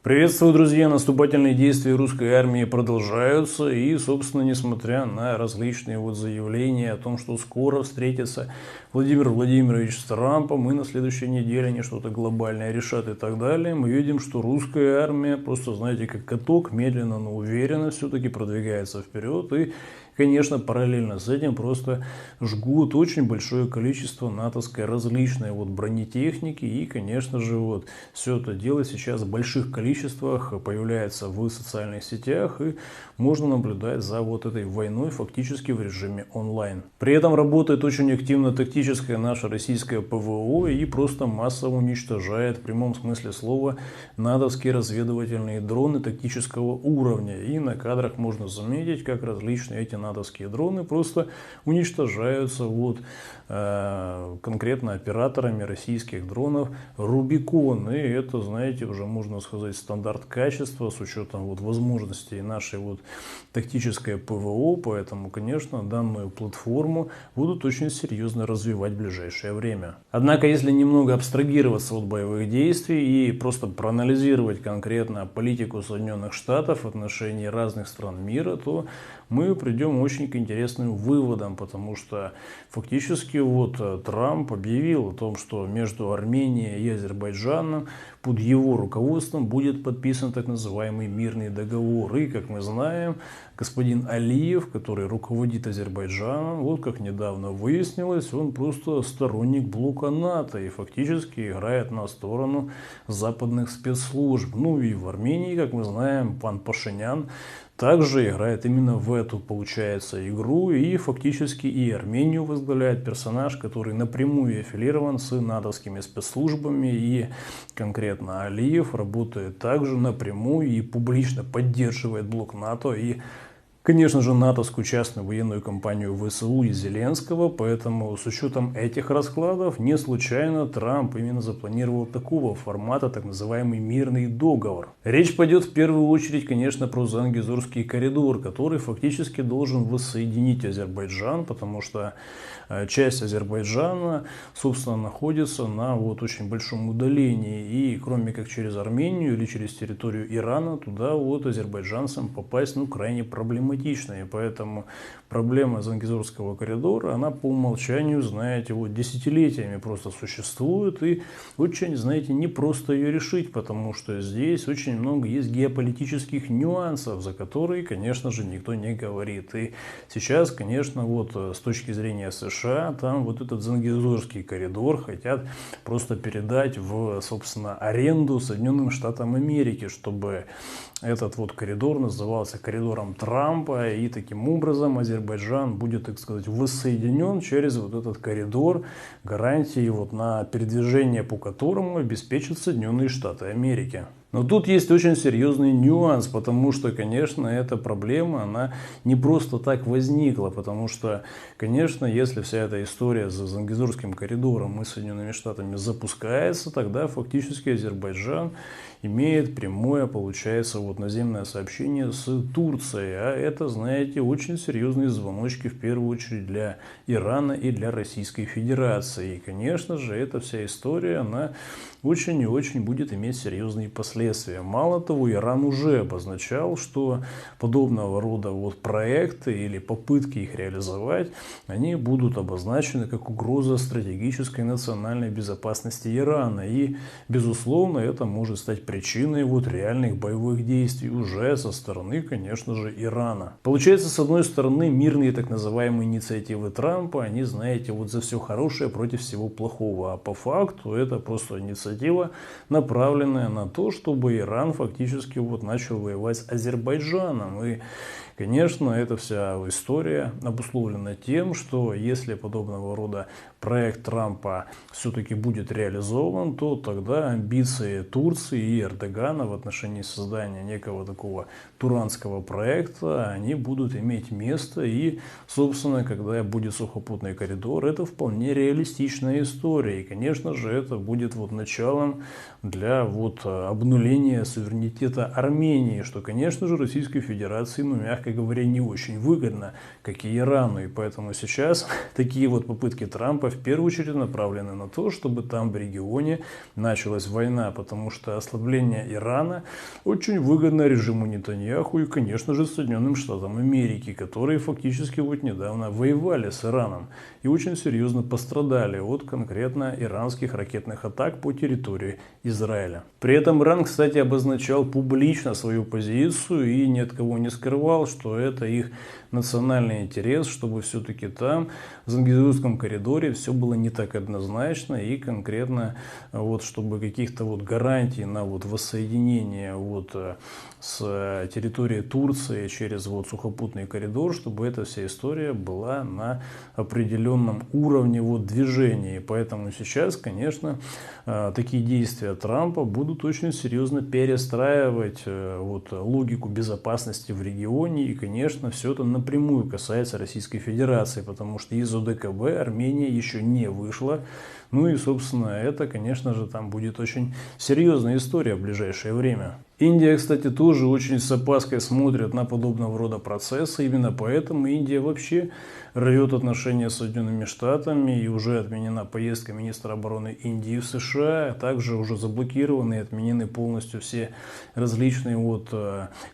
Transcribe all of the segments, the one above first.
Приветствую, друзья! Наступательные действия русской армии продолжаются, и, собственно, несмотря на различные заявления о том, что скоро встретится Владимир Владимирович с Трампом, и на следующей неделе они что-то глобальное решат и так далее, мы видим, что русская армия просто, знаете, как каток, медленно, но уверенно все-таки продвигается вперед, и, конечно, параллельно с этим просто жгут очень большое количество натовской различной бронетехники, и, конечно же, все это дело сейчас в больших количествах появляется в социальных сетях, и можно наблюдать за этой войной фактически в режиме онлайн. При этом работает очень активно тактическое наше российское ПВО и просто массово уничтожает в прямом смысле слова натовские разведывательные дроны тактического уровня. И на кадрах можно заметить, как различные эти натовские дроны просто уничтожаются конкретно операторами российских дронов Рубикон. И это, знаете, уже можно сказать стандарт качества с учетом возможностей нашей тактической ПВО. Поэтому, конечно, данную платформу будут очень серьезно развивать в ближайшее время. Однако, если немного абстрагироваться от боевых действий и просто проанализировать конкретно политику Соединенных Штатов в отношении разных стран мира, то мы придем очень к интересным выводам, потому что фактически Трамп объявил о том, что между Арменией и Азербайджаном под его руководством будет подписан так называемый мирный договор. И, как мы знаем, господин Алиев, который руководит Азербайджаном, как недавно выяснилось, он просто сторонник блока НАТО и фактически играет на сторону западных спецслужб. Ну и в Армении, как мы знаем, пан Пашинян также играет именно в эту, получается, игру, и фактически и Армению возглавляет персонаж, который напрямую аффилирован с натовскими спецслужбами, и конкретно Алиев работает также напрямую и публично поддерживает блок НАТО и, конечно же, натовскую частную военную кампанию ВСУ и Зеленского. Поэтому с учетом этих раскладов не случайно Трамп именно запланировал такого формата так называемый мирный договор. Речь пойдет в первую очередь, конечно, про Зангезурский коридор, который фактически должен воссоединить Азербайджан, потому что часть Азербайджана, собственно, находится на очень большом удалении, и кроме как через Армению или через территорию Ирана, туда азербайджанцам попасть крайне проблематично. И поэтому проблема Зангезурского коридора, она по умолчанию, знаете, десятилетиями просто существует, и очень, знаете, не просто ее решить, потому что здесь очень много есть геополитических нюансов, за которые, конечно же, никто не говорит. И сейчас, конечно, с точки зрения США, там этот Зангезурский коридор хотят просто передать собственно, аренду Соединенным Штатам Америки, чтобы этот коридор назывался коридором Трампа, и таким образом Азербайджан будет, так сказать, воссоединен через этот коридор, гарантии на передвижение по которому обеспечат Соединенные Штаты Америки. Но тут есть очень серьезный нюанс, потому что, конечно, эта проблема, она не просто так возникла, потому что, конечно, если вся эта история с Зангезурским коридором и Соединенными Штатами запускается, тогда фактически Азербайджан имеет прямое, получается, наземное сообщение с Турцией. А это, знаете, очень серьезные звоночки, в первую очередь, для Ирана и для Российской Федерации. И, конечно же, эта вся история, она очень и очень будет иметь серьезные последствия. Мало того, Иран уже обозначал, что подобного рода проекты или попытки их реализовать, они будут обозначены как угроза стратегической национальной безопасности Ирана. И, безусловно, это может стать причиной реальных боевых действий уже со стороны, конечно же, Ирана. Получается, с одной стороны, мирные так называемые инициативы Трампа, они, знаете, за все хорошее против всего плохого. А по факту это просто инициатива, направленная на то, чтобы Иран фактически начал воевать с Азербайджаном. И, конечно, эта вся история обусловлена тем, что если подобного рода проект Трампа все-таки будет реализован, то тогда амбиции Турции и Эрдогана в отношении создания некого такого туранского проекта, они будут иметь место. И, собственно, когда будет сухопутный коридор, это вполне реалистичная история. И, конечно же, это будет началом для обнуления суверенитета Армении, что, конечно же, Российской Федерации, мягко говоря, не очень выгодно, как и Ирану. И поэтому сейчас такие попытки Трампа в первую очередь направлены на то, чтобы там в регионе началась война, потому что ослабление Ирана очень выгодно режиму Нетаньяху и, конечно же, Соединенным Штатам Америки, которые фактически вот недавно воевали с Ираном и очень серьезно пострадали от конкретно иранских ракетных атак по территории Израиля. При этом Иран, кстати, обозначал публично свою позицию и ни от кого не скрывал, что это их национальный интерес, чтобы все-таки там, в Зангезурском коридоре, все было не так однозначно и конкретно, вот, чтобы каких-то вот гарантий на вот воссоединение вот с территории Турции через вот сухопутный коридор, чтобы эта вся история была на определенном уровне вот движения. И поэтому сейчас, конечно, такие действия Трампа будут очень серьезно перестраивать вот логику безопасности в регионе. И, конечно, все это напрямую касается Российской Федерации, потому что из ОДКБ Армения еще не вышла. Ну и, собственно, это, конечно же, там будет очень серьезная история в ближайшее время. Индия, кстати, тоже очень с опаской смотрит на подобного рода процессы. Именно поэтому Индия вообще рвет отношения с Соединенными Штатами. И уже отменена поездка министра обороны Индии в США. Также уже заблокированы и отменены полностью все различные вот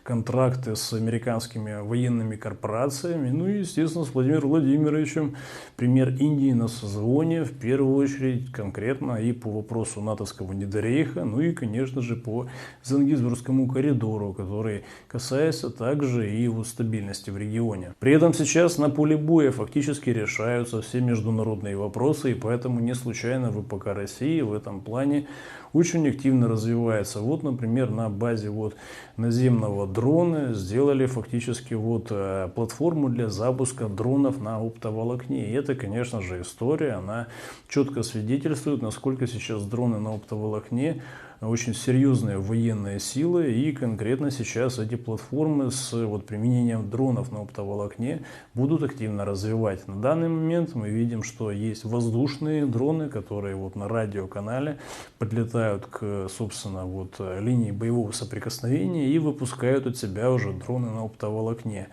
контракты с американскими военными корпорациями. Ну и, естественно, с Владимиром Владимировичем, премьер Индии, на созвоне, в первую очередь, конкретно и по вопросу натовского недорейха, ну и, конечно же, по Зангезурскому коридору, который касается также и его стабильности в регионе. При этом сейчас на поле боя фактически решаются все международные вопросы, и поэтому не случайно ВПК России в этом плане очень активно развивается. Вот, например, на базе вот наземного дрона сделали фактически вот платформу для запуска дронов на оптоволокне. И это, конечно же, история, она четко свидетельствует, насколько сейчас дроны на оптоволокне очень серьезная военная сила, и конкретно сейчас эти платформы с вот применением дронов на оптоволокне будут активно развивать. На данный момент мы видим, что есть воздушные дроны, которые вот на радиоканале подлетают к, собственно, вот линии боевого соприкосновения и выпускают от себя уже дроны на оптоволокне.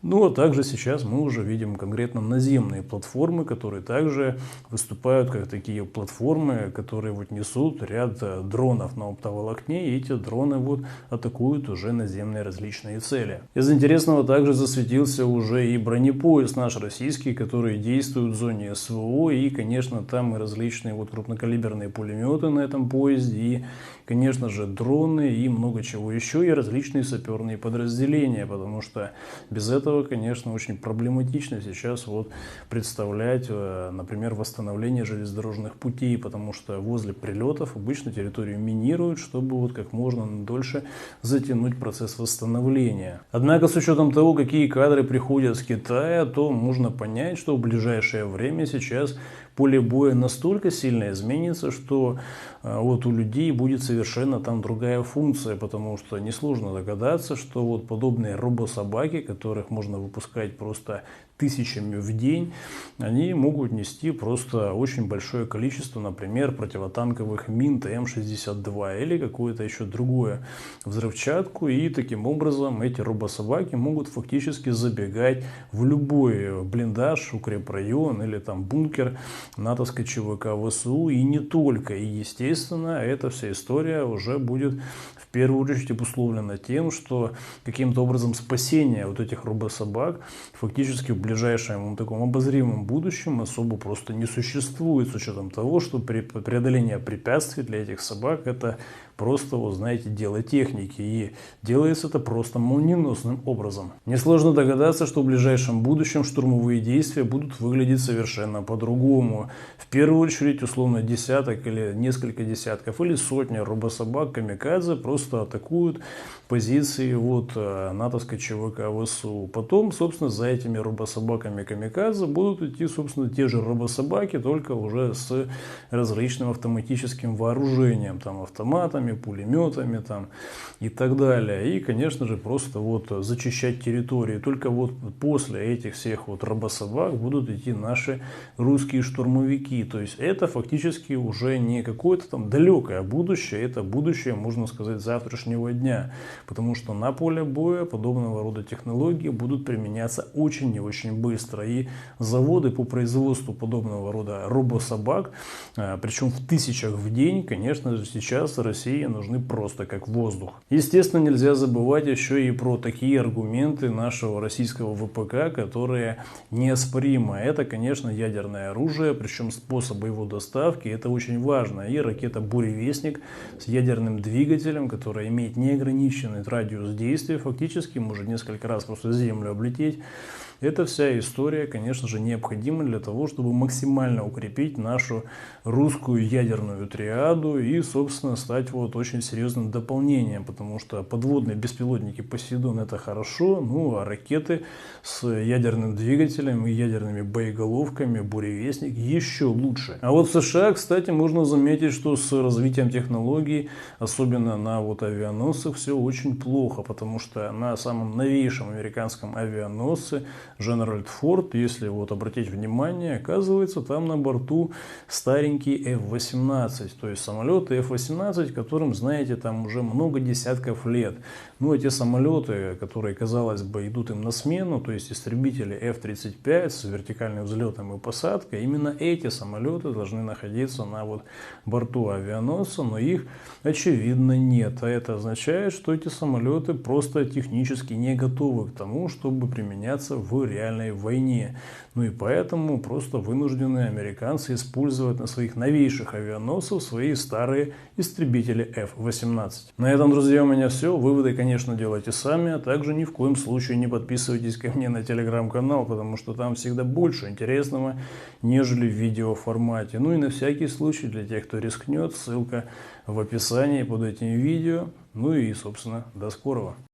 Ну, а также сейчас мы уже видим конкретно наземные платформы, которые также выступают как такие платформы, которые вот несут ряд дронов на оптоволокне, и эти дроны вот атакуют уже наземные различные цели. Из интересного также засветился уже и бронепоезд наш российский, который действует в зоне СВО, и, конечно, там и различные вот крупнокалиберные пулеметы на этом поезде, и, конечно же, дроны и много чего еще, и различные саперные подразделения, потому что без этого, конечно, очень проблематично сейчас вот представлять, например, восстановление железнодорожных путей, потому что возле прилетов обычно территорию минируют, чтобы вот как можно дольше затянуть процесс восстановления. Однако, с учетом того, какие кадры приходят с Китая, то можно понять, что в ближайшее время сейчас поле боя настолько сильно изменится, что вот у людей будет совершенно там другая функция, потому что несложно догадаться, что вот подобные робособаки, которых можно выпускать просто тысячами в день, они могут нести просто очень большое количество, например, противотанковых мин ТМ-62 или какое-то еще другое взрывчатку, и таким образом эти робособаки могут фактически забегать в любой блиндаж, укрепрайон или там бункер натовской ЧВК ВСУ, и не только. И, естественно, эта вся история уже будет в первую очередь обусловлена тем, что каким-то образом спасение вот этих робособак фактически в ближайшем таком обозримом будущем особо просто не существует, с учетом того, что преодоление препятствий для этих собак — это просто, вот знаете, дело техники, и делается это просто молниеносным образом. Несложно догадаться, что в ближайшем будущем штурмовые действия будут выглядеть совершенно по-другому. В первую очередь, условно, десяток или несколько десятков или сотни робособак камикадзе просто атакуют позиции вот натовской ЧВК ВСУ. Потом, собственно, за этими робособаками камикадзе будут идти, собственно, те же робособаки, только уже с различным автоматическим вооружением, там, автоматами, пулеметами там, и так далее. И, конечно же, просто вот зачищать территории. Только вот после этих всех вот робособак будут идти наши русские штурмовики. То есть это фактически уже не какое-то там далекое будущее, это будущее, можно сказать, завтрашнего дня. Потому что на поле боя подобного рода технологии будут применяться очень и очень очень быстро. И заводы по производству подобного рода робособак, причем в тысячах в день, конечно же, сейчас России нужны просто как воздух. Естественно, нельзя забывать еще и про такие аргументы нашего российского ВПК, которые неоспоримы. Это, конечно, ядерное оружие, причем способы его доставки, это очень важно. И ракета «Буревестник» с ядерным двигателем, которая имеет неограниченный радиус действия, фактически может несколько раз просто Землю облететь. Эта вся история, конечно же, необходима для того, чтобы максимально укрепить нашу русскую ядерную триаду и, собственно, стать вот очень серьезным дополнением, потому что подводные беспилотники «Посейдон» — это хорошо, ну а ракеты с ядерным двигателем и ядерными боеголовками «Буревестник» еще лучше. А вот в США, кстати, можно заметить, что с развитием технологий, особенно на вот авианосцах, все очень плохо, потому что на самом новейшем американском авианосце Джеральд Форд, если вот обратить внимание, оказывается, там на борту старенький F-18, то есть самолеты F-18, которым, знаете, там уже много десятков лет. Ну, эти самолеты, которые, казалось бы, идут им на смену, то есть истребители F-35 с вертикальным взлетом и посадкой, именно эти самолеты должны находиться на вот борту авианосца, но их, очевидно, нет. А это означает, что эти самолеты просто технически не готовы к тому, чтобы применяться в реальной войне. Ну и поэтому просто вынуждены американцы использовать на своих новейших авианосцах свои старые истребители F-18. На этом, друзья, у меня все. Выводы, конечно, делайте сами, а также ни в коем случае не подписывайтесь ко мне на телеграм-канал, потому что там всегда больше интересного, нежели в видеоформате. Ну и на всякий случай, для тех, кто рискнет, ссылка в описании под этим видео. Ну и, собственно, до скорого.